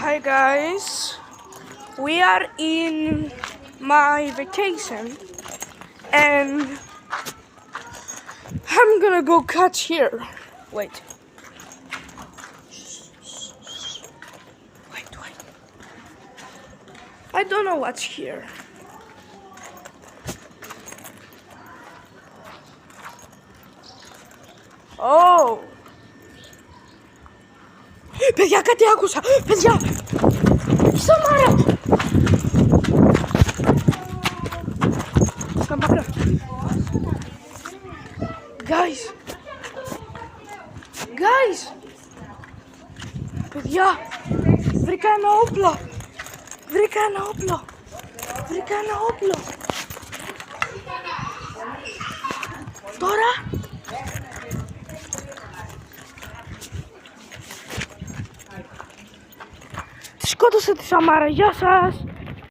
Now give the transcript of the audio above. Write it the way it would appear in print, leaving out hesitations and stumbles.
Hi guys, we are in my vacation and I'm gonna go catch here. Wait. Wait. I don't know what's here. Oh! Παιδιά, κάτι άκουσα! Παιδιά! Σταμάρα! Σταμάρα! Guys! Guys! Παιδιά! Βρήκα ένα όπλο! Βρήκα ένα όπλο! Τώρα! Τη σκότωσε τη Σαμάρα, γεια σας!